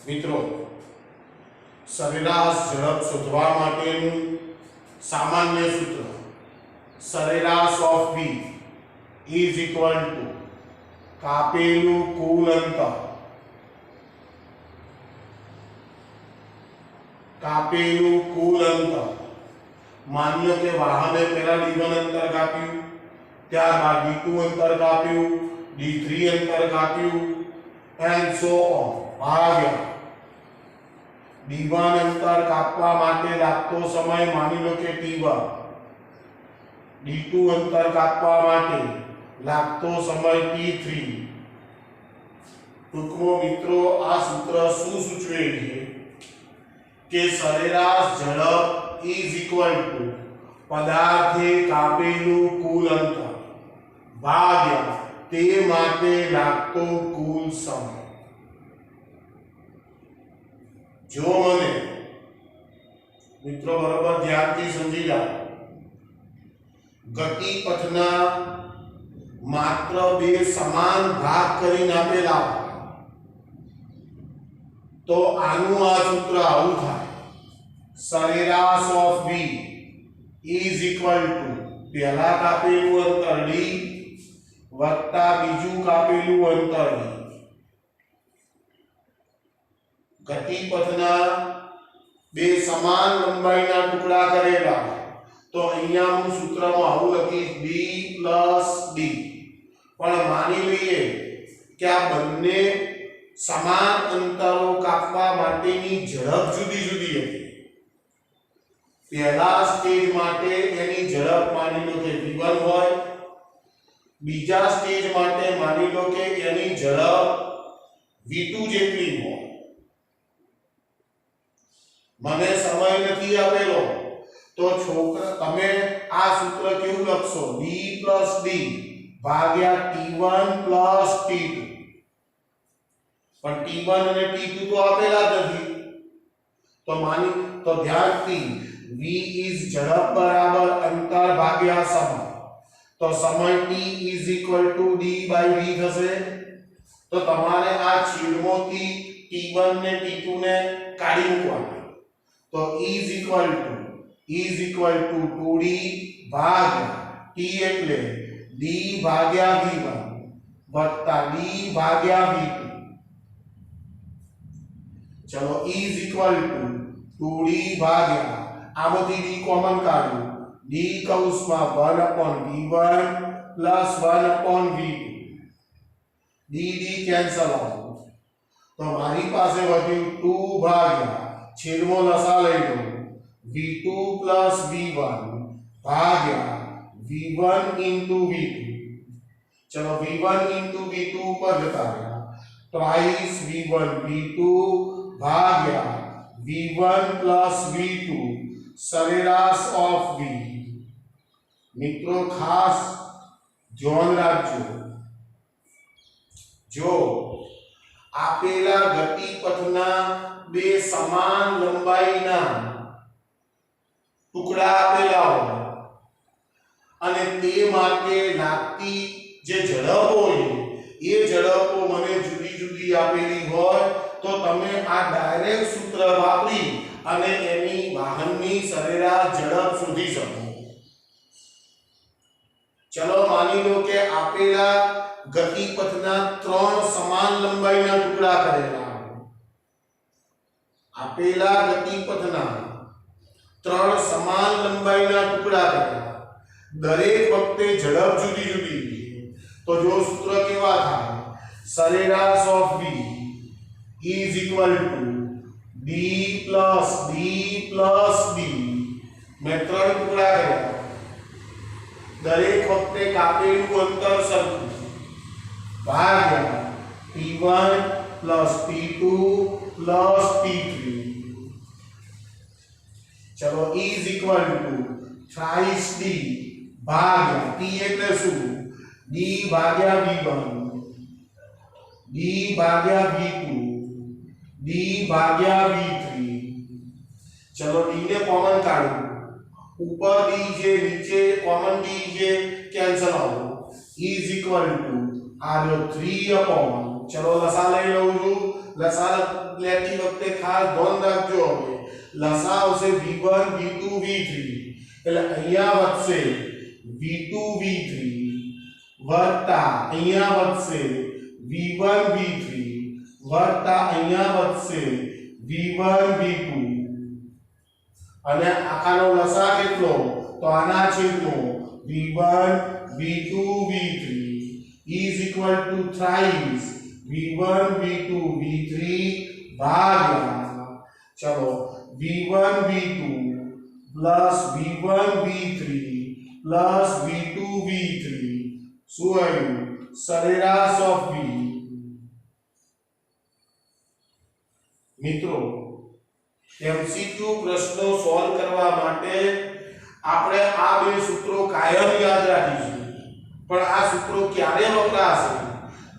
મિત્રો સરેરાશ ઝડપ શોધવા માટેનું સામાન્ય સૂત્ર સરેરાશ of v is equal to કાપેલું કુલ અંતર માની લો કે વાહને પહેલા d1 અંતર કાપ્યું, ત્યારબાદ d2 અંતર કાપ્યું, d3 અંતર કાપ્યું એન્ડ સો ઓન ભાગ્યા d1 અંતર કાપવા માટે લાગતો સમય માની લો કે t1, d2 અંતર કાપવા માટે લાગતો સમય t3. ટૂંકમાં મિત્રો આ સૂત્ર શું સૂચવે છે કે સરેરાશ ઝડપ ઇઝ ઇક્વલ ટુ પદાર્થે કાપેલું કુલ અંતર ભાગ્યા તે માટે લાગતો કુલ સમય. જો મને મિત્રો બરોબર ધ્યાનથી સમજી જાઓ, ગતિપથના માત્ર બે સમાન ભાગ કરીને આપેલા તો આનું આ સૂત્ર આવું થાય સરેરાશ of v is equal two પહેલા કાપેલું અંતર d વત્તા બીજું કાપેલું અંતર d. ગતિપથના બે સમાન લંબાઈના ટુકડા કરેલા તો અહીંયા હું સૂત્રમાં આવું લખીશ b + d. પણ માની લઈએ કે આ બંને સમાન અંતરો કાપવા માટેની ઝડપ જુદી જુદી હતી. પહેલા સ્ટેજ માટે એની ઝડપ માની લો કે v1 હોય, બીજા સ્ટેજ માટે માની લો કે એની ઝડપ v2 જેટલી હોય. મને સમય નથી આપેલો તો છોકરા તમે આ સૂત્ર કેવું લખશો b + d ભાગ્યા t1 + t2. પણ t1 અને t2 તો આપેલા જ નથી તો ધ્યાનથી v ઇઝ ઝડપ બરાબર અંતર ભાગ્યા સમય. તો સમય t is equal two d/v થશે. તો તમારે આ છેદમાંથી t1 ને t2 ને કાઢી મૂકવાના. તો ઇઝ ઇક્વલ ટુ 2d ભાગ્યા t એટલે d ભાગ્યા v1 વત્તા d ભાગ્યા v2. ચલો ઇઝ ઇક્વલ ટુ 2d ભાગ્યા આમાંથી d કોમન કાઢ્યું d કૌંસમાં 1/v1 + 1/v2. d cancel out. તો મારી પાસે વધ્યું 2 ભાગ્યા છેદમાં લસા લઈ લો v2 + v1 ભાગ્યા v1 * v2. ચલો v1 * v2 ઉપર જતા રહ્યા ટ્વાઇસ v1 v2 ભાગ્યા v1 + v2 સરેરાશ ઓફ v. મિત્રો ખાસ ધ્યાન રાખજો, જો આપેલા ગતિપથના બે સમાન લંબાઈના ટુકડા આપેલા હોય અને તે માટે લાગતી જે ઝડપ હોય એ ઝડપો મને જુદી જુદી આપેલી હોય તો તમે આ ડાયરેક્ટ સૂત્ર વાપરી અને એની વાહનની સરેરાશ ઝડપ શોધી શકો. ચલો માની લો કે આપેલા ગતિપથના ત્રણ સમાન લંબાઈના ટુકડા કરેલા. આપેલા ગતિપથના ત્રણ સમાન લંબાઈના ટુકડા કરેલા, દરેક વખતે ઝડપ જુદી જુદી છે. તો જો સૂત્ર કેવા થાય સરેરાશ of v is equal two d + d + d. મેં ત્રણ ટુકડા કર્યા, દરેક વખતે કાપેલું અંતર સરખું ભાગ્યા t1 + t2 + t3. ચલો is equal two thrice d ભાગ્યા t એટલે શું d ભાગ્યા v1 d ભાગ્યા v2 d ભાગ્યા v3. ચલો d ને કોમન કાઢો, ઉપર d છે નીચે કોમન d છે cancel out is equal two આ લો 3 upon, ચલો લસા લઈ લઉં છું. લસા લેતી વખતે ખાસ ધ્યાન રાખજો. હવે લસા આવશે v1 v2 v3, એટલે અહીંયા વધશે v2 v3 વત્તા અહીંયા વધશે v1 v3 વત્તા અહીંયા વધશે v1 v2, અને આખાનો લસા કેટલો? તો આના છેદનો v1 v2 v3 is equal to thrice v1 v2 v3 ભાગ્યા, ચલો v1 v2 plus v1 v3 plus v2 v3 શું આવ્યું? સરેરાશ ઓફ v. મિત્રો એમસીક્યુ પ્રશ્નો સોલ્વ કરવા માટે આપણે આ બે સૂત્રો કાયમ યાદ રાખીશું. પણ આ સૂત્રો ક્યારે વપરાશે?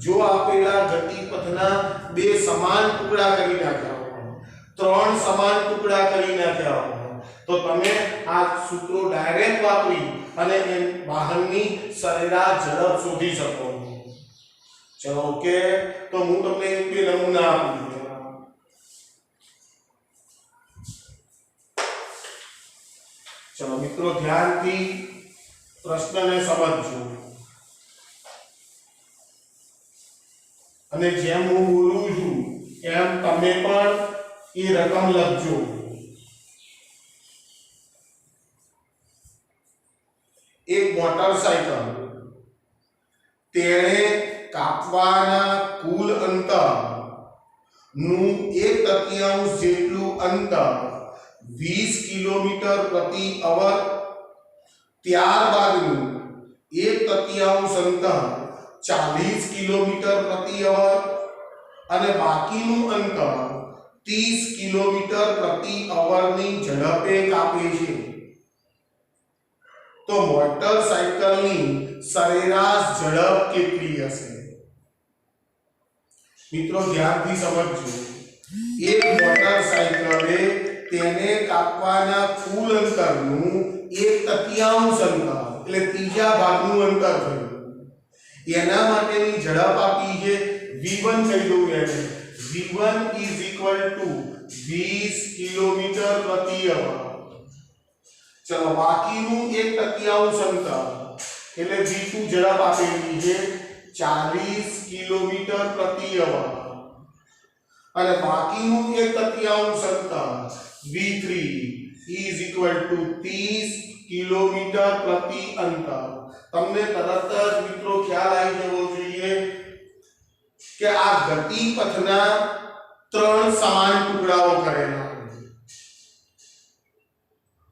જો આપેલા ગતિપથના બે સમાન ટુકડા કરી નાખ્યા હોય, ત્રણ સમાન ટુકડા કરી નાખ્યા હોય, તો તમે આ સૂત્રો ડાયરેક્ટ વાપરી અને એ વાહનની સરેરાશ ઝડપ શોધી શકો. ચલો ઓકે, તો હું તમને એક બે નમૂના આપું છું. ચલો મિત્રો ધ્યાનથી પ્રશ્નને સમજજો અને જેમ હું બોલું છું એમ તમે પણ એ રકમ લખજો. એક મોટરસાયકલ તેણે કાપવાના કુલ અંતર નું 1/3 જેટલું અંતર 20 કિલોમીટર પ્રતિ અવર, ત્યારબાદનું 1/3 અંતર 40 કિલોમીટર પ્રતિ અવર અને બાકીનું અંતર 30 કિલોમીટર પ્રતિ અવરની ઝડપે કાપે છે. તો મોટરસાયકલની સરેરાશ ઝડપ કેટલી હશે? મિત્રો ધ્યાનથી સમજજો. એક મોટરસાયકલે તેને કાપવાના કુલ અંતરનું 1/3 અંતર એટલે ત્રીજા ભાગનું અંતર થયું. એના માટેની ઝડપ આપી છે v1 કહી દઉં એને. v1 is equal to 20 kilometre પ્રતિ અવર. ચલો બાકીનું 1/3 અંતર એટલે v2 ઝડપ આપેલી છે 40 કિલોમીટર પ્રતિ અવર અને બાકીનું 1/3 અંતર v3 is equal to 30 kilometre પ્રતિ અંતર. તમને તરત જ મિત્રો ખ્યાલ આવી જવો જોઈએ કે આ ગતિપથના ત્રણ સમાન ટુકડાઓ કરેલા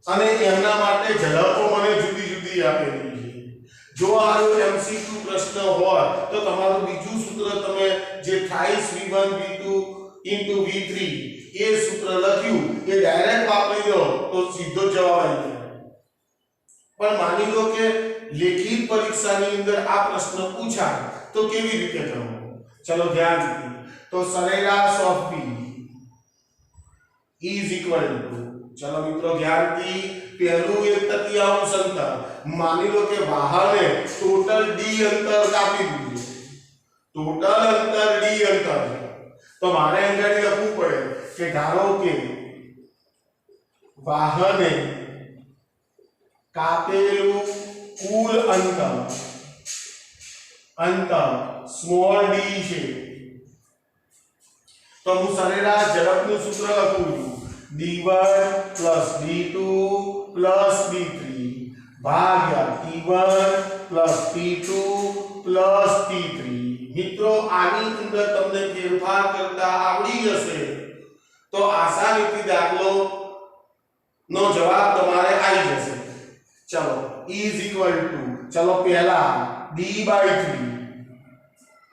અને એમના માટે ઝડપો મને જુદી જુદી આપેલી છે. જો આ એમસીક્યુ પ્રશ્ન હોય તો તમારું બીજું સૂત્ર તમે જે thrice v1 v2 into v3 એ સૂત્ર લખ્યું એ ડાયરેક્ટ વાપરી દો તો સીધો જવાબ આવી જાય. પણ માની લો કે લેખિત પરીક્ષાની અંદર આ પ્રશ્ન પૂછાય તો કેવી રીતે કરવો? ચલો ધ્યાનથી. તો સરેરાશ of p is equal to, ચલો મિત્રો ધ્યાનથી, પહેલું 1/3 અંતર માની લો કે વાહને ટોટલ d અંતર કાપી દીધું. ટોટલ અંતર d અંતર છે તો મારે અહીંયા લખવું પડે કે ધારો કે વાહને કાપેલું કુલ અંતર સ્મોલ d છે. તો હું સરેરાશ ઝડપનું સૂત્ર લખું છું d1 plus d2 plus d3 ભાગ્યા t1 plus t2 plus t3. મિત્રો આની અંદર તમને ફેરફાર કરતા આવડી જશે તો આસાનીથી દાખલો નો જવાબ તમારે આવી જશે. ચલો is equal to, ચલો પહેલા d/3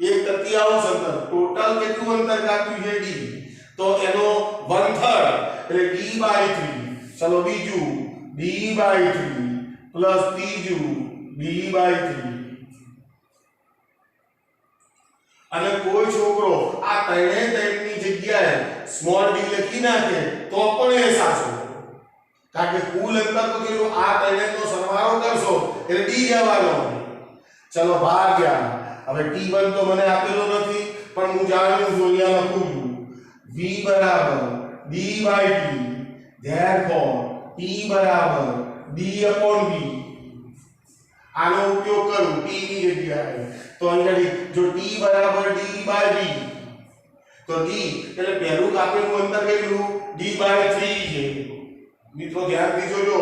1/3 અંતર ટોટલ કેટલું અંતર કાપ્યું છે d તો એનો 1/3 એટલે d/3. ચલો બીજું d/3 પ્લસ ત્રીજું d/3 અને કોઈ છોકરો આ ત્રણેની જગ્યાએ સ્મોલ d લખી નાખે તો પણ એ સાચું, કારણ કે કુલ અંતર તો કેટલું આ ત્રણેનો સરવાળો કરશો એટલે d આવવાનો. ચલો ભાગ્યા હવે t1 તો મને આપેલો નથી પણ હું જાણું છું અહીંયા લખું છું v બરાબર d/t therefore t બરાબર d/v આનો ઉપયોગ કરું t ની જગ્યાએ તો અહીંયા જો t બરાબર d/v તો d એટલે પહેલું કાપેલું અંતર કેટલું d/3 છે મિત્રો ધ્યાનથી જોજો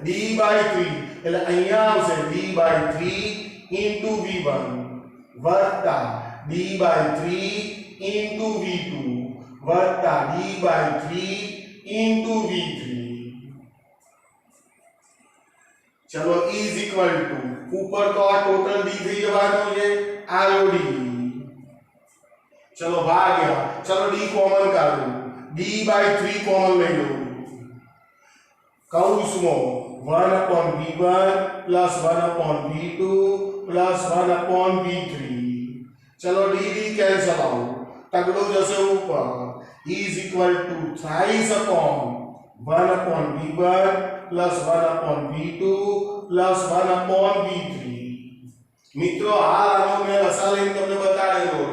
d/3 એટલે અહીંયા આવશે d/3 into v1 વત્તા d/3 into v2 વત્તા d/3 into v3 ચલો ઇઝ ઇક્વલ ટુ ઉપર તો આ ટોટલ d થઈ જવાનો છે આ લો d ચલો ભાગ્યા ચલો d કોમન કાઢો d/3 કોમન લઈ લો કૌંસમાં 1/v1 plus 1/v2 plus 1/v3 ચલો d કેન્સલ આઉટ તગડો જશે ઉપર is equal to thrice upon 1/v1 plus 1/v2 plus 1/v3 મિત્રો આનો મેં લસા લઈને તમને બતાડેલો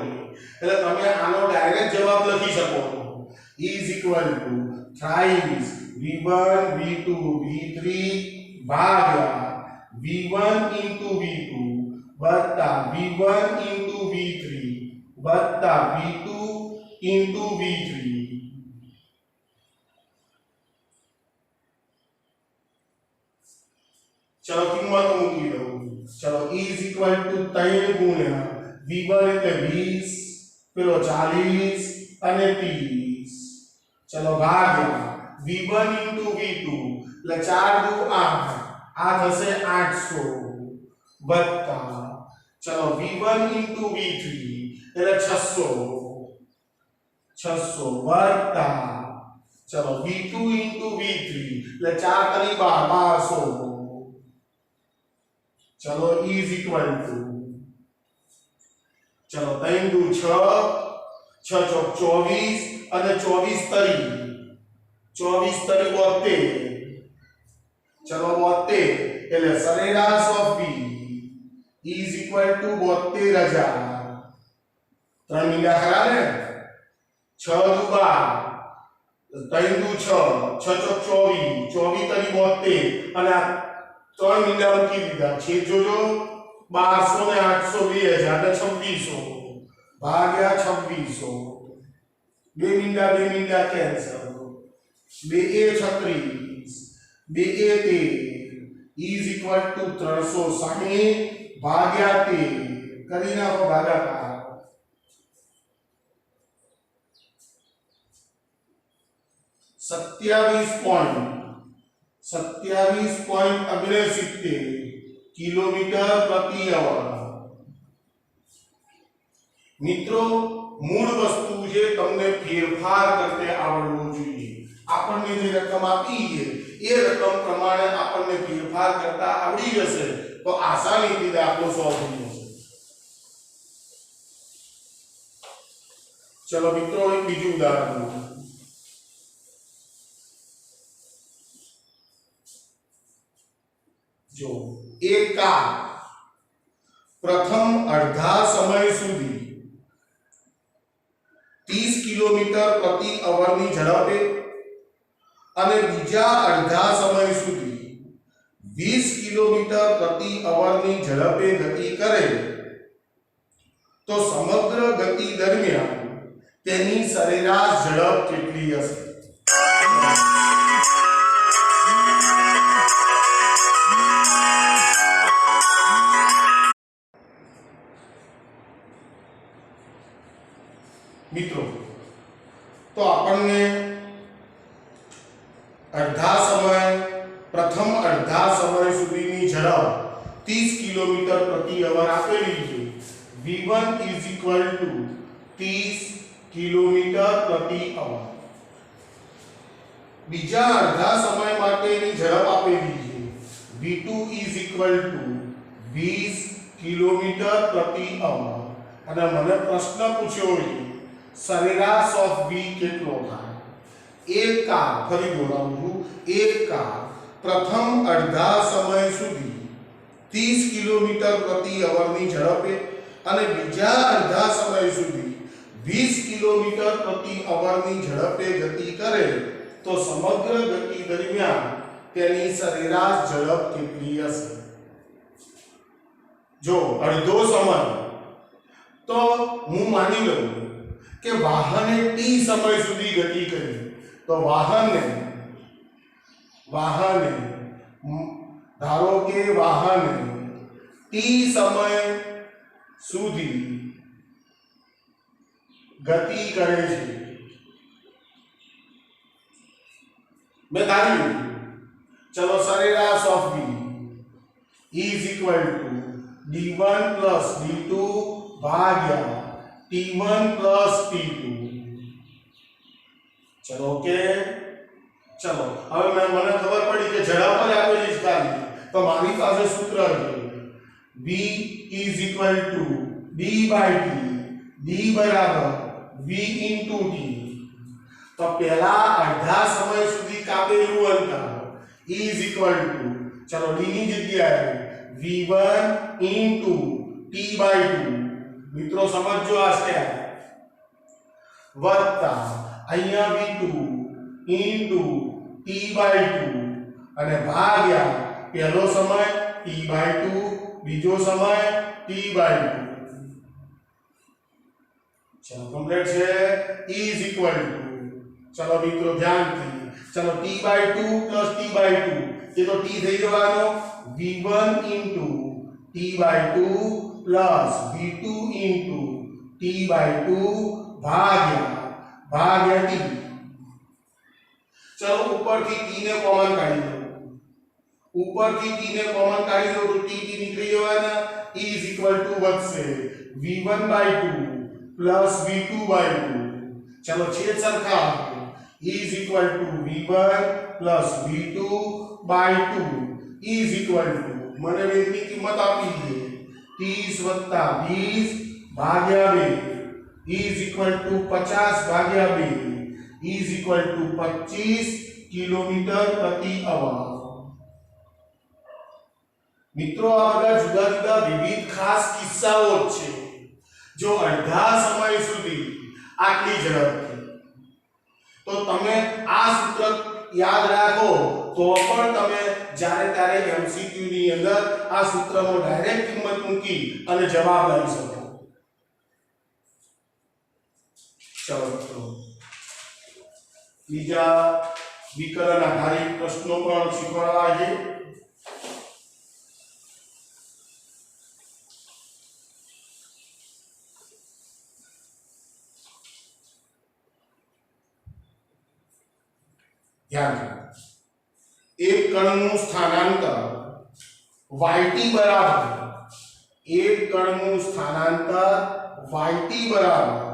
એટલે તમે આનો ડાયરેક્ટ જવાબ લખી શકો છો is equal to thrice v1 v2 v3 ભાગ્યા v1 into v2 વત્તા v1 into v3 વત્તા v2 into v3 ચલો કિંમત મૂકી દઉં ચલો is equal to 3 ગુણ્યા v1 એટલે 20 પેલો 40 અને 30 ચલો ભાગ્યા v1 into v2 એટલે 4 દુ 8 આ થશે 800 વત્તા ચલો v1 into v3 એટલે 600 વત્તા ચલો v2 into v3 એટલે 4 તરી 1200 चलो is equal to चलो 3 दू 6 6 चौक 24 અને 24 તરી 72 ચલો 72 એટલે સરેરાશ of v is equal to 72000 ત્રણ મીંડા ખરા ને 6 દુ 12 3 દુ 6 6 ચોક 24 તરી 72 અને 3 મીંડા મૂકી દીધા છે જોજો 1200 ને 800 2000 2600 ભાગ્યા 2600 બે મીંડા cancel 2 A 36 2 A 13 is equal to 360 ભાગ્યા 13 કરી નાખો ભાગાકાર 27.69 કિલોમીટર પ્રતિ અવર મિત્રો મૂળ વસ્તુ જે તમને ફેરફાર કરતે આવડવું જોઈએ આપણને જે રકમ આપી છે એ રકમ પ્રમાણે આપણને ફેરફાર કરતા આવડી જશે તો આસાનીથી દાખલો સોલ્વ થઈ જશે ચલો મિત્રો એક બીજું ઉદાહરણ લો जो एक कार प्रथम अर्धा समय सुधी 30 किलोमीटर प्रति अवर ની ઝડપે અને બીજા અડધા સમય સુધી 20 કિલોમીટર પ્રતિ અવર ની ઝડપે ગતિ કરે તો સમગ્ર ગતિ દરમિયાન તેની સરેરાશ ઝડપ કેટલી હશે મિત્રો તો આપણને પ્રથમ અડધા સમય સુધીની ઝડપ 30 કિલોમીટર પ્રતિ અવર આપેલી છે v1 is equal to 30 kilometre પ્રતિ અવર બીજા અડધા સમય માટેની ઝડપ આપેલી છે v2 is equal to 20 kilometre પ્રતિ અવર અને મને પ્રશ્ન પૂછ્યો છે સરેરાશ ઓફ v કેટલો થાય એક કાર ફરી બોલાવું છું એક કાર પ્રથમ અડધા સમય સુધી 30 કિલોમીટર પ્રતિ અવરની ઝડપે અને બીજા અડધા સમય સુધી 20 કિલોમીટર પ્રતિ અવરની ઝડપે ગતિ કરે તો સમગ્ર ગતિ દરમિયાન તેની સરેરાશ ઝડપ કેટલી હશે? જો અડધો સમય તો હું માની લઉં કે વાહને t સમય સુધી ગતિ કરી તો વાહને ધારો કે વાહને t સમય સુધી ગતિ કરે છે મેં ધારી લીધું ચલો સરેરાશ of v is equal to d1 plus d2 ભાગ્યા t1 plus t2 ચલો ઓકે ચલો હવે મને ખબર પડી કે ઝડપ પર આપેલી છે ગાડી તો મારી પાસે સૂત્ર છે v is equal to d by t d બરાબર v into t તો પહેલા અડધા સમય સુધી કાપેલું અંતર is equal to ચલો d ની જગ્યાએ v1 into t by 2 મિત્રો સમજો આ સ્ટેપ વત્તા અહીંયા v2 into t by 2 અને ભાગ્યા પહેલો સમય t by 2 બીજો સમય t by 2 ચલો કમ્પ્લીટ છે is equal to ચલો મિત્રો ધ્યાનથી ચલો t by 2 plus t by 2 એ તો t થઈ જવાનો v1 into t by 2 plus v2 into t by 2 ભાગ્યા t ચલો ઉપરથી t ને કોમન કાઢી દો ઉપરથી t ને કોમન કાઢી દો તો t નીકળી જવાના is equal to વધશે v1 by 2 plus v2 by 2 ચલો છેદ સરખા is equal to v1 plus v2 by 2 is equal to મને વેગની કિંમત આપી છે 30 20 ભાગ્યા 2 is equal to 50 ભાગ્યા 2 is equal to 25 કિલોમીટર પ્રતિ અવર મિત્રો આ બધા જુદા જુદા વિવિધ ખાસ કિસ્સાઓ છે જો અડધા સમય સુધી આટલી ઝડપથી તો તમે આ સૂત્ર યાદ રાખો તો પણ તમે જ્યારે ત્યારે MCQ ની અંદર આ સૂત્રનો ડાયરેક્ટ કિંમત મૂકી અને જવાબ લાવી શકો ચલો મિત્રો બીજા વિકલન આધારિત પ્રશ્નો પણ શીખવાડવા છે ધ્યાન એક કણનું સ્થાનાંતર yt બરાબર એક કણનું સ્થાનાંતર yt બરાબર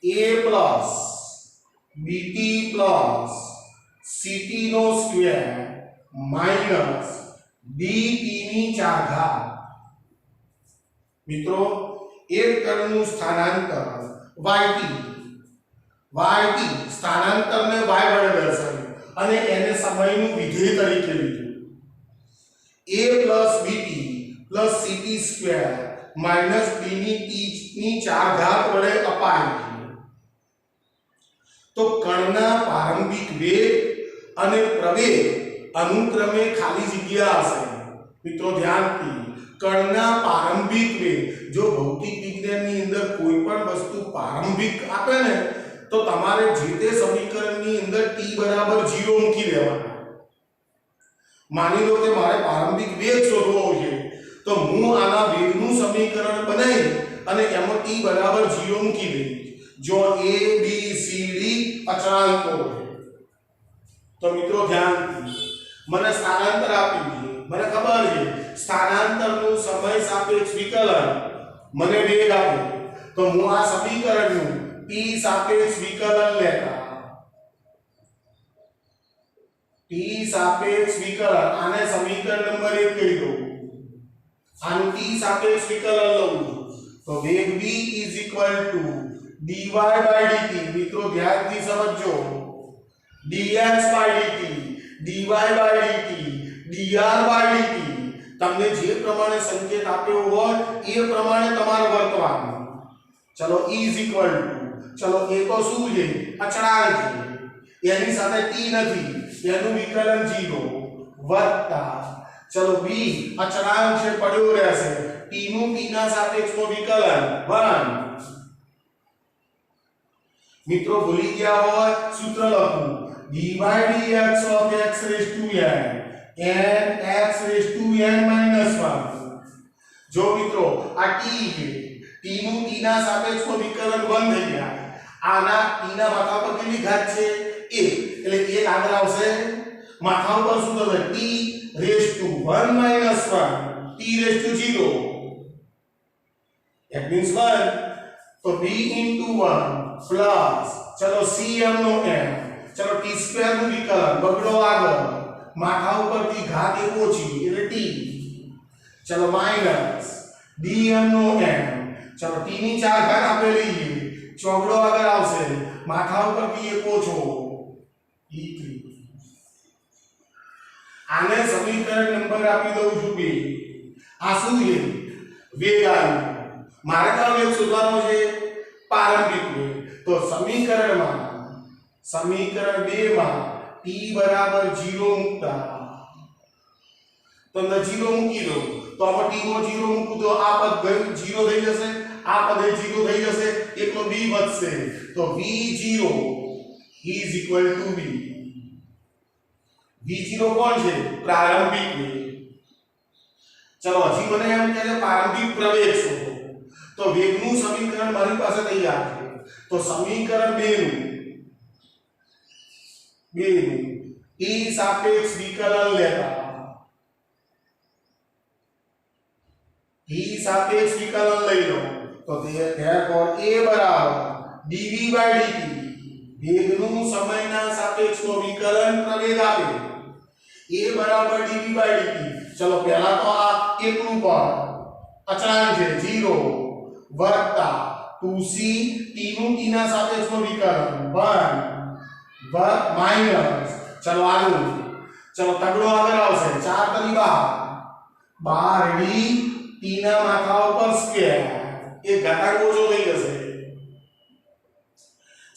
a plus bt plus ct no square minus dt ની 4 ઘાત મિત્રો એક કણનું સ્થાનાંતર yt સ્થાનાંતરને y વડે દર્શાવ્યું અને એને સમયનું વિધેય તરીકે લીધું a plus bt plus ct square minus d ની t ની 4 ઘાત વડે અપાય તો કણના પ્રારંભિક વેગ અને પ્રવેગ અનુક્રમે ખાલી જગ્યા હશે મિત્રો ધ્યાનથી કણના પ્રારંભિક વેગ જો ભૌતિક વિજ્ઞાનની અંદર કોઈ પણ વસ્તુ પ્રારંભિક આપે ને તો તમારે જે તે સમીકરણની અંદર t બરાબર 0 મૂકી દેવાના માની લો કે મારે પ્રારંભિક વેગ શોધવો છે તો હું આના વેગનું સમીકરણ બનાવી અને એમાં t બરાબર 0 મૂકી દઈશ જો a b c d અચળાંકો છે તો મિત્રો ધ્યાનથી મને સ્થાનાંતર આપી છે મને ખબર છે સ્થાનાંતરનું સમય સાપેક્ષ વિકલન મને વેગ આપે તો હું આ સમીકરણનું t સાપેક્ષ વિકલન લેતા t સાપેક્ષ વિકલન આને સમીકરણ નંબર 1 કહી દઉં આનું t સાપેક્ષ વિકલન લઉં તો વેગ v dy by dt મિત્રો ધ્યાનથી સમજો dx by dt dy by dt dr by dt તમને જે પ્રમાણે સંકેત આપ્યો હોય એ પ્રમાણે તમારે વર્તવાનું. ચલો e ચલો એ તો શું છે? અચળાંક છે, એની સાથે t નથી, એનું વિકલન 0 વત્તા ચલો b અચળાંક છે, પડ્યો રહેશે, t નું t ના સાપેક્ષમાં વિકલન 1. મિત્રો ભૂલી ગયા હોય સૂત્ર લખું dy/dx of x raised to n x raised to n minus 1. જો મિત્રો આ t છે, t નું t ના સાપેક્ષમાં વિકલન 1 થઈ ગયા. આના t ના માથા પર કેટલી ઘાત છે? 1, એટલે 1 આગળ આવશે. માથા ઉપર શું થશે? t raised to 1 minus 1, t raised to 0. that means 1. तो b into 1 plus चलो c m નો m, चलो t સ્ક્વેર નું વિકલન બગડો આગળ, માથા ઉપરથી ઘાત એક ઓછી એટલે t, चलो માઈનસ dm નો m, चलो t ની 4 ઘાત આપેલી છે, ચોગડો આગળ આવશે, માથા ઉપરથી એક ઓછો e3. આને સમીકરણ નંબર આપી દઉં છું 2. આ શું છે? વેગ આવ્યો. મારે કયો વેગ શોધવાનો છે? પ્રારંભિક વેગ. તો સમીકરણ 2 માં t બરાબર 0 મૂકતા તો અંદર 0 મૂકી દો, તો આમાં t માં 0 મૂકું તો આ પદ ગયું 0 થઈ જશે, આ પદ 0 થઈ જશે, એકલો b વધશે. તો v0 is equal to b. v0 કોણ છે? પ્રારંભિક વેગ. ચલો હજી મને એમ કહે છે પ્રારંભિક પ્રવેગ શોધો. તો વેગનું સમીકરણ મારી પાસે તૈયાર છે. તો સમીકરણ 2 નું t સાપેક્ષ વિકલન લેતા, t સાપેક્ષ વિકલન લઈ લો તો therefore a બરાબર dv/dt, વેગનું સમયના સાપેક્ષમાં વિકલન પ્રવેગ આપે, a બરાબર dv/dt. ચલો પહેલા તો આ એકલું પદ અચળાંક છે 0 વત્તા 2c t નું t ના સાપેક્ષમાં વિકલન 1 માઈનસ ચલો આનું, ચલો તગડો આગળ આવશે, 4 તરી 12 d t ના માથા ઉપર સ્ક્વેર, એ ઘાતાંક ઓછો થઈ જશે.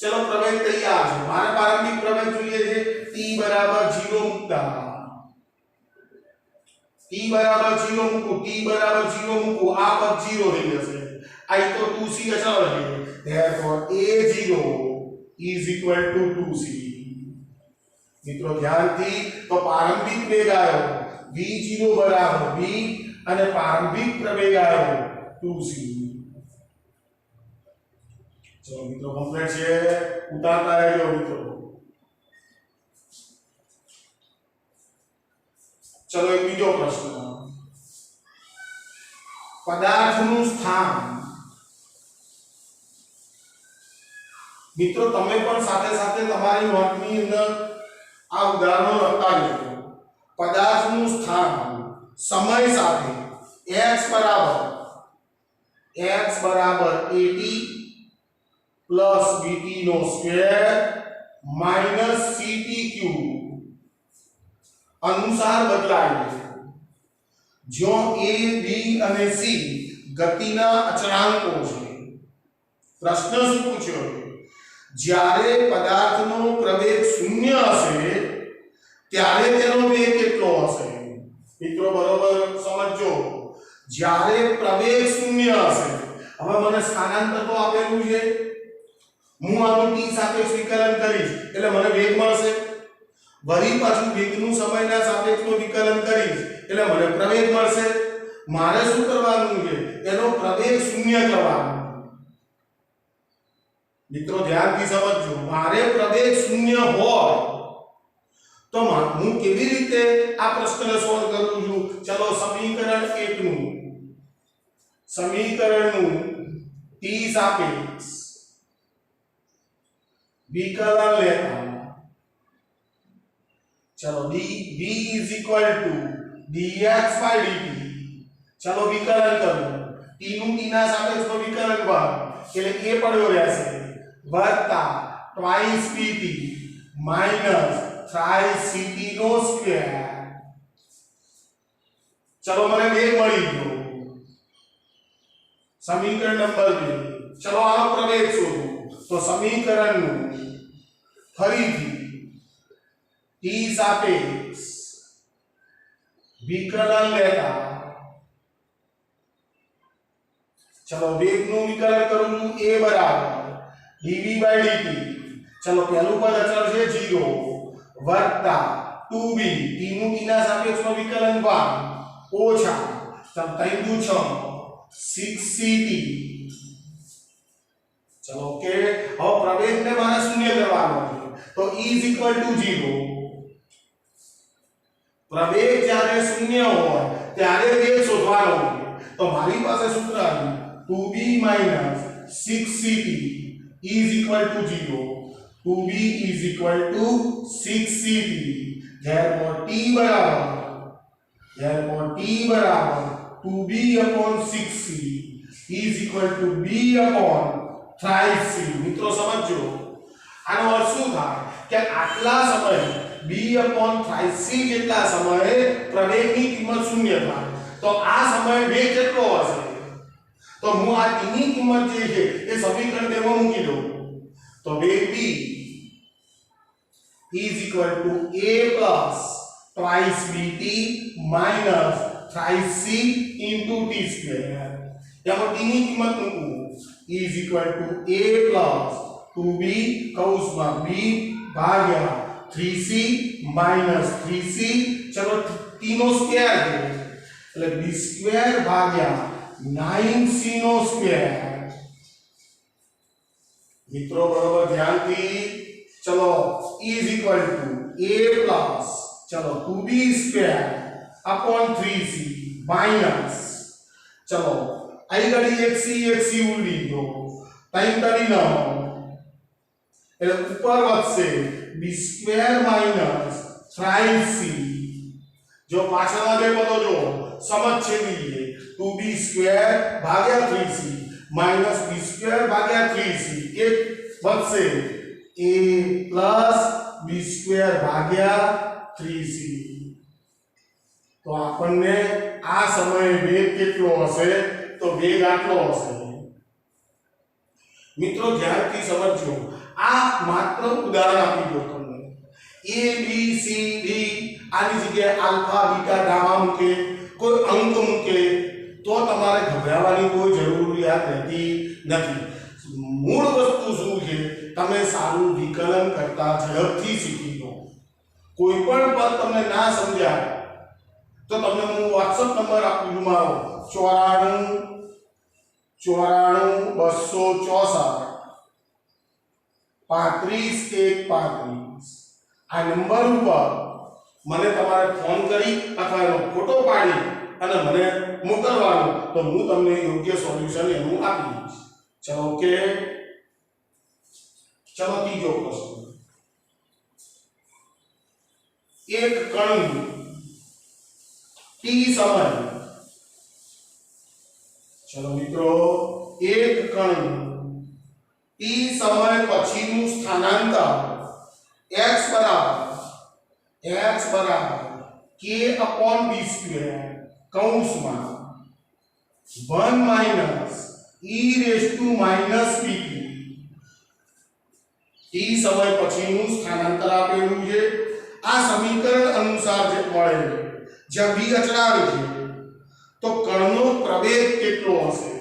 ચલો પ્રવેગ તૈયાર છે. મારે પ્રારંભિક પ્રવેગ જોઈએ છે. t બરાબર 0 મૂકતા, t બરાબર 0 મૂકું, t બરાબર 0 મૂકું, આ પદ 0 થઈ જશે. આ તો 2c અચળ છે. therefore a0 is equal to 2c. મિત્રો ધ્યાનથી, તો પ્રારંભિક વેગ આવ્યો v0 બરાબર v અને પ્રારંભિક પ્રવેગ આવ્યો 2c. ચલો મિત્રો કમ્પ્લીટ છે, ઉતારતા રહેજો મિત્રો. ચલો એક બીજો પ્રશ્ન, પદાર્થનું સ્થાન. મિત્રો તમે પણ સાથે સાથે તમારી નોટની અંદર આ ઉદાહરણો લખતા જજો. પદાર્થનું સ્થાન સમય સાથે x બરાબર at પ્લસ bt નો સ્ક્વેર માઈનસ ct ક્યુબ અનુસાર બદલાય છે. જો a b અને c ગતિના અચળાંકો છે. પ્રશ્ન શું પૂછ્યો? જ્યારે પદાર્થનો પ્રવેગ શૂન્ય હશે ત્યારે તેનો વેગ કેટલો હશે? મિત્રો બરોબર સમજો. જ્યારે પ્રવેગ શૂન્ય હશે, હવે મને સ્થાનાંતર તો આપેલું છે, હું આનું t સાપેક્ષ વિકલન કરીશ એટલે મને વેગ મળશે. વળી પાછું વેગનું સમયના સાપેક્ષમાં વિકલન કરીશ એટલે મને પ્રવેગ મળશે. મારે શું કરવાનું છે? એનો પ્રવેગ શૂન્ય કરવાનો. મિત્રો ધ્યાનથી સમજજો, મારે પ્રવેગ શૂન્ય હોય તો હું કેવી રીતે આ પ્રશ્નને સોલ્વ કરું છું? ચલો સમીકરણ 1 નું t સાપેક્ષ વિકલન લેતા, चलो v is equal to dx/dt. चलो विकलन करो, t નું t ના સાપેક્ષમાં વિકલન કર એટલે a પડ્યો રહેશે વત્તા twice pt minus thrice ct નો સ્ક્વેર. चलो મને વેગ મળી ગયો સમીકરણ નંબર 2 ચલો આનો પ્રવેગ શોધો તો સમીકરણનું ફરીથી t સાપેક્ષ વિકલન લેતા चलो वेग નું વિકલન કરું છું a બરાબર dv/dt चलो પહેલું પદ અચળ છે 0 વત્તા 2b t નું t ના સાપેક્ષમાં વિકલન 1 ઓછા ચલો 3 દુ 6 6ct चलो ओके હવે પ્રવેગને મારે શૂન્ય કરવાનો છે તો e = 0 પ્રવેગ જ્યારે શૂન્ય હોય ત્યારે વેગ શોધવાનો છે તો મારી પાસે સૂત્ર આવ્યું 2b - 6ct is equal to 0 2b is equal to 6ct therefore t बराबर 2b upon 6c is equal to b upon 3c મિત્રો સમજો આનો અર્થ શું થાય કે આટલા સમય b upon 3c જેટલા સમયે પ્રવેગની કિંમત શૂન્ય થાય તો આ સમય વેગ કેટલો હશે તો હું આ t ની કિંમત જે છે એ સમીકરણ 2 માં મૂકી દઉં તો વેગ b is equal to a plus twice bt minus thrice c into t square यहाँ t ની કિંમત મૂકું is equal to a plus 2b कौंस में b भाग्या 3c minus 3c चलो t નો સ્ક્વેર છે એટલે b સ્ક્વેર ભાગ્યા 9c નો સ્ક્વેર મિત્રો બરાબર ધ્યાનથી चलो is equal to a plus चलो 2b square upon 3c minus चलो आई गड़ी एक c उड़ी दो टाइम तरी न એટલે ઉપર વધશે b square minus 3c जो પાછળના બે પદો જો સમજ છે દીએ 2b square ભાગ્યા 3c minus b square ભાગ્યા 3c એક વધશે a plus b square ભાગ્યા 3c તો આપણને આ સમયે વેગ કેટલો હશે તો વેગ આટલો હશે મિત્રો ધ્યાનથી સમજો આ માત્ર ઉદાહરણ આપી દો તમને a b c d આની જગ્યાએ આલ્ફા બીટા ગામા મૂકે કોઈ અંક મૂકે તો તમારે ગભરાવાની કોઈ જરૂરિયાત રહેતી નથી મૂળ વસ્તુ શું છે તમે સારું વિકલન કરતા ઝડપથી શીખી લો કોઈ પણ પદ તમને ના સમજાય તો તમને હું WhatsApp નંબર આપું છું મારો 94 264 35 આ નંબર ઉપર મને તમારે ફોન કરી અથવા એનો ફોટો પાડી અને મને મોકલવાનો તો હું તમને યોગ્ય સોલ્યુશન એનું આપી દઈશ ચલો ઓકે चलो तीजो प्रश्न एक कण t समय चलो मित्रों एक कण t समय पछीનું સ્થાનાંતર x बराबर k upon b square કૌંસમાં 1 minus e raised to minus bt t समय पछीનું સ્થાનાંતર આપેલું છે આ સમીકરણ અનુસાર જે મળે જ્યાં b અચળાંક છે તો કણનો પ્રવેગ કેટલો હશે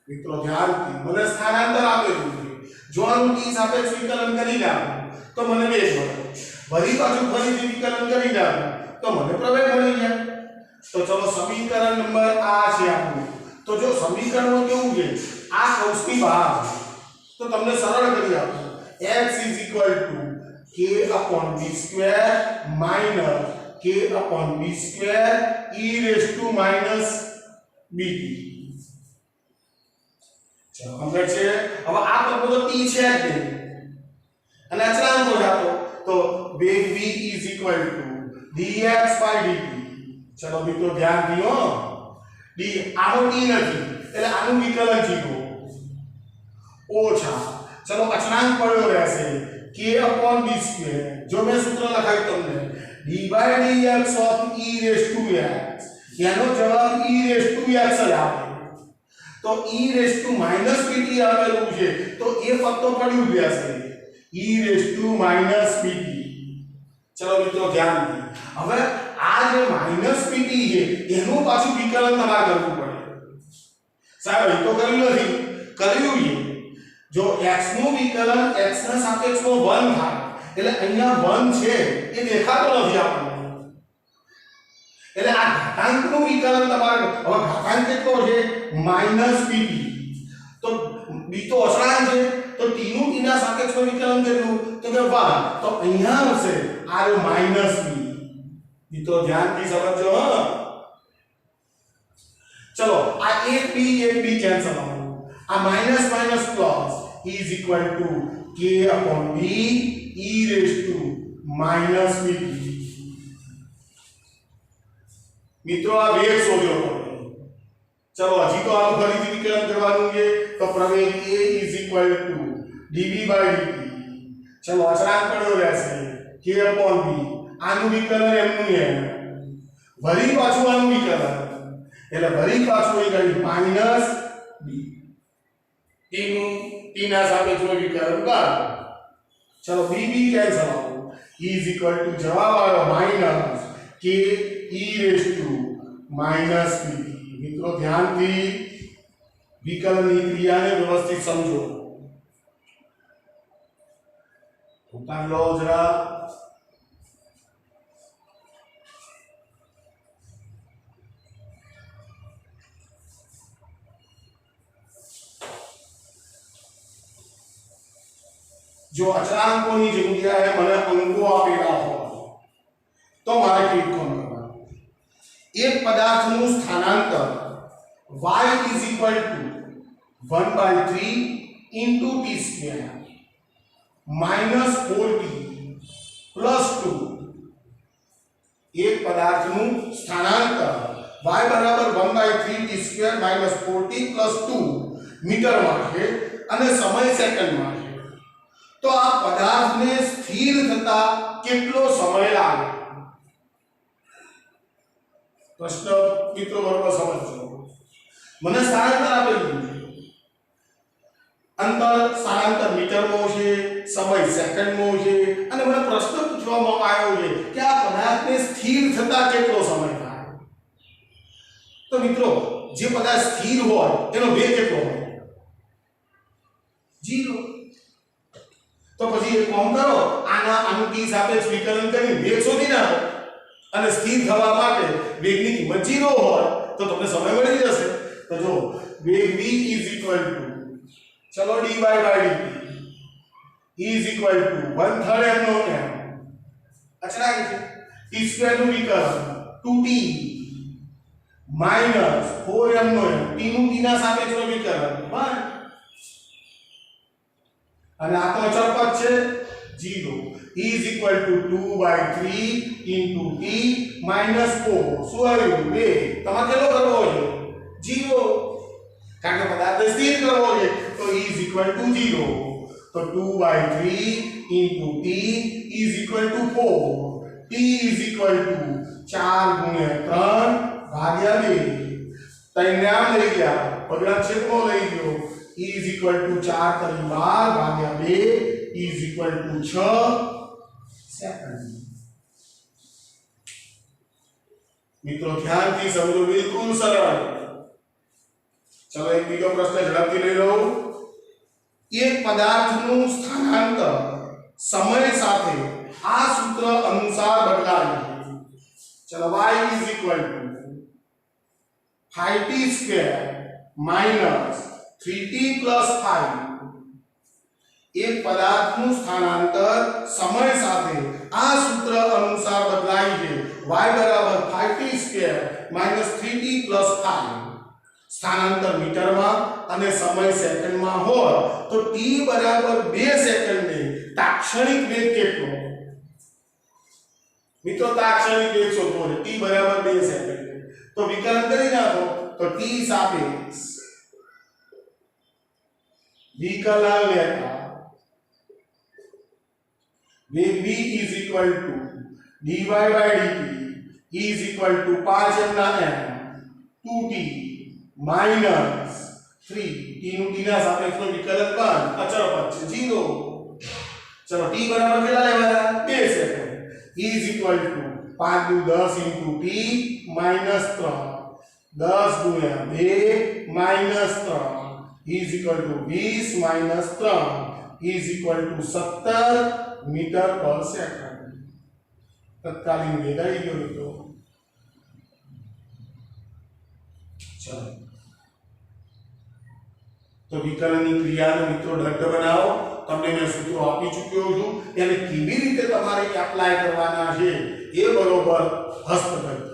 મિત્રો ધ્યાનથી મને સ્થાનાંતર આપેલું છે જો આનું t સાપેક્ષ વિકલન કરી નાખું તો મને વેગ મળે વળી પાછું ફરીથી વિકલન કરી નાખું તો મને પ્રવેગ મળી જાય તો ચલો સમીકરણ નંબર આ છે આપણું તો જો સમીકરણમાં કેવું છે આ કૌંસની બહાર तो तुमने सरल કરી આપો x = k upon b square minus k upon b square e raised to minus bt चलो कम्प्लीट છે હવે આ પદ તો t છે જ નહીં અને અચળાંક આપો તો વેગ v = dx/dt चलो મિત્રો ધ્યાન દીઓ d આનો t નથી એટલે આનું વિકલન શીખો ओछा चलो अचनांक पड़ो रहશે k upon b square जो मैं सूत्र लखाई तुमने d/dx of e raised to x એનો જવાબ e raised to x જ આપે તો e raised to -pt આપેલું છે તો એ ફક્ત પડ્યું જ રહેશે e raised to -pt ચલો મિત્રો ધ્યાનથી હવે આ જે -pt છે એનું પાછું વિકલન તમારે કરવું પડે સાહેબ એ તો કર્યું નથી કર્યું છે જો x નું વિકલન x ના સાપેક્ષમાં 1 થાય એટલે અહીંયા 1 છે એ દેખાતો નથી આપણને એટલે આ ઘાતાંકનું વિકલન તમારે હવે ઘાતાંક કેટલો છે -pt તો b તો અચળાંક છે તો t નું t ના સાપેક્ષમાં વિકલન કેટલું તો કે 1 તો અહીંયા આવશે આ -b મિત્રો ધ્યાનથી સમજો હા ચલો આ એક b કેન્સલ આવશે આ minus minus plus is equal to k upon b e raised to minus bt મિત્રો આ વેગ શોધ્યો ચલો હજી તો આનું ફરીથી વિકલન કરવાનું છે તો પ્રવેગ a is equal to dv/dt ચલો અચળાંક પડ્યો રહેશે k upon b આનું વિકલન એમનું એમ વળી પાછું આનું વિકલન એટલે વળી પાછું એ ગયું માઈનસ b t નું t ના સાપેક્ષમાં વિકલન કરો ચલો b કેન્સલ આવો is equal to જવાબ આવ્યો minus k e raised to minus pt મિત્રો ધ્યાનથી વિકલનની ક્રિયાને વ્યવસ્થિત સમજો ઉતાર લો જરા जो अचरांकों की जगह है मैंने अंको आपेला हो तो मारे केवी काम करवानुं एक पदार्थનું સ્થાનાંતર y is equal to 1/3 into t square minus 4t plus 2 एक पदार्थનું સ્થાનાંતર y बराबर 1/3 t square minus 4t plus 2 metre માં છે અને સમય સેકન્ડ માં છે तो आ पदार्थ ने स्थिर थता કેટલો સમય લાગે પ્રશ્ન મિત્રો બરોબર સમજો મને સ્થાનાંતર આપેલું છે અંતર સ્થાનાંતર મીટરમાં છે સમય સેકન્ડમાં છે અને મને પ્રશ્ન પૂછવામાં આવ્યો છે કે આ પદાર્થને સ્થિર થતા કેટલો સમય લાગે તો મિત્રો જે પદાર્થ સ્થિર હોય એનો વેગ કેટલો હોય 0 तो પછી એક કામ કરો આનું t સાપેક્ષ વિકલન કરી વેગ શોધી નાખો અને સ્થિર થવા માટે વેગની કિંમત 0 હોય તો તમને સમય મળી જશે તો જો વેગ v is equal to ચલો dy/dt is equal to 1/3 m no m અચળાંક છે t સ્ક્વેર નું વિકલન 2t minus 4m નો m t નું t ના સાપેક્ષમાં વિકલન 1 અને આ તો અચળ પદ છે 0 is equal to 2/3 into t minus 4 શું આવ્યું 2 તમારે કેટલો કરવો છે 0 કારણ કે પદાર્થ સ્થિર કરવો છે તો is equal to 0 તો 2/3 into t is equal to 4 t is equal to 4 * 3 ભાગ્યા 2 ત્રણ નામ લઈ ગયા પગલા છેદમાં લઈ ગયો is equal to 4 * 12 ભાગ્યા 2 is equal to 6 સેકન્ડ મિત્રો ધ્યાનથી સમજો બિલકુલ સરળ ચલો એક બીજો પ્રશ્ન ઝડપથી લઈ લઉં એક પદાર્થનું સ્થાનાંતર સમય સાથે આ સૂત્ર અનુસાર બદલાય ચલો y is equal to 5t square minus 3t plus 5 एक पदार्थનું સ્થાનાંતર સમય સાથે આ સૂત્ર અનુસાર બદલાય છે y બરાબર 5t square minus 3t plus 5 સ્થાનાંતર મીટરમાં અને સમય સેકન્ડમાં હોય તો t બરાબર 2 સેકન્ડને તાક્ષણિક વેગ કેટલો મિત્રો તાક્ષણિક વેગ શોધવો છે t બરાબર 2 સેકન્ડ તો વિકલન કરી નાખો તો t સાપેક્ષ विकलन लेता वेग v is equal to dy by dt is equal to 5 m ના m 2t minus 3 t નું t ના સાપેક્ષનો વિકલન પણ અચળ પદ છે 0. ચલો t બરાબર કેટલા લેવાના 2 સેકન્ડ is equal to 5 દુ 10 into t minus 3 10 ગુણ્યા 2 minus 3 is equal to 20 minus 3 is equal to 17 metre પર સેકન્ડ. તત્કાલીન વેગ આવી ગયો મિત્રો. ચલો તો વિકલનની ક્રિયાનો મિત્રો દંડ બનાવો. તમને મેં સૂત્રો આપી ચૂક્યો છું એને કેવી રીતે તમારે એપ્લાય કરવાના છે એ બરોબર હસ્તગત